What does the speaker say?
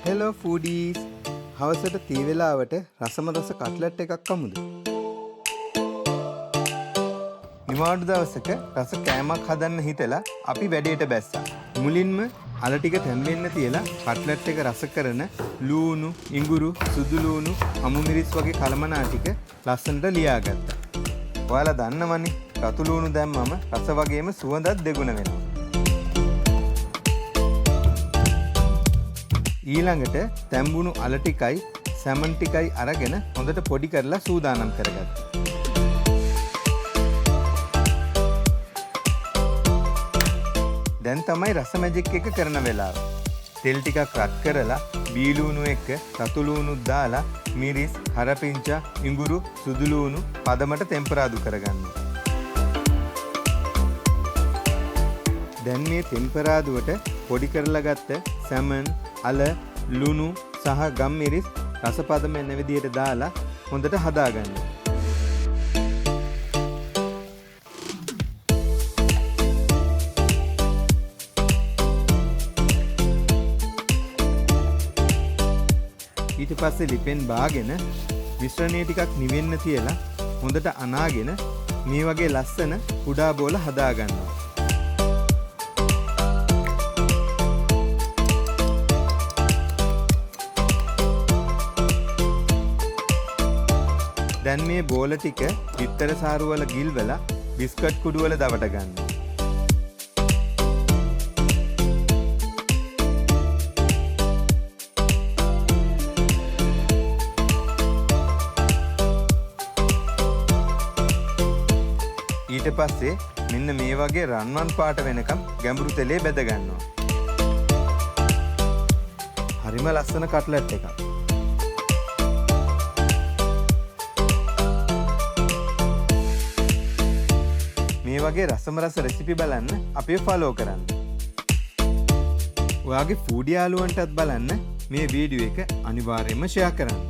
Hello ෆූඩීස් හවසට තී වෙලාවට රසම රස කට්ලට් එකක් කමුද? නිවාඩු දවසක රස කෑමක් හදන්න හිතලා අපි වැඩේට බැස්සා. මුලින්ම අල ටික තැම්බෙන්න තියලා කට්ලට් එක රස කරන ලූණු, ඉඟුරු, සුදු ලූණු, අමු මිරිස් වගේ කලමනා ටික ලස්සනට ලියාගත්තා. ඔයාලා දන්නවනේ රතු ලූණු දැම්මම රස වගේම සුවඳත් දෙගුණ වෙනවා. ඊළඟට තැම්බුණු අල ටිකයි සැමන් ටිකයි අරගෙන හොඳට පොඩි කරලා සූදානම් කරගත්තා. දැන් තමයි රස මැජික් එක කරන වෙලාව. තෙල් ටිකක් රත් කරලා බීලූණු එක්ක රතු ලූණුත් දාලා මිරිස්, කරපිංචා, ඉඟුරු, සුදු ලූණු පදමට තෙම්පරාදු කරගන්න. දැන් මේ තෙම්පරාදුවට පොඩි කරලා ගත්ත සැමන්, අල, ලුණු සහ ගම් මිරිස් රස පදම එන විදිහට දාලා හොඳට හදාගන්න. ඊට පස්සේ ලිපෙන් බාගෙන මිශ්‍රණය ටිකක් නිවෙන්න තියලා හොඳට අනාගෙන මේ වගේ ලස්සන කුඩා බෝල හදාගන්නවා. දැන් මේ බෝල ටික බිත්තර සාරු වල ගිල්වලා බිස්කට් කුඩු වල දවට ගන්න. ඊට පස්සේ මෙන්න මේ වගේ රන්වන් පාට වෙනකම් ගැඹුරු තෙලේ බෙද ගන්නවා. හරිම ලස්සන කට්ලට් එකක්. මේ වගේ රසම රස රෙසිපි බලන්න අපේ ෆලෝ කරන්න. ඔයාගේ ෆූඩි යාළුවන්ටත් බලන්න මේ වීඩියෝ එක අනිවාර්යයෙන්ම ෂෙයා කරන්න.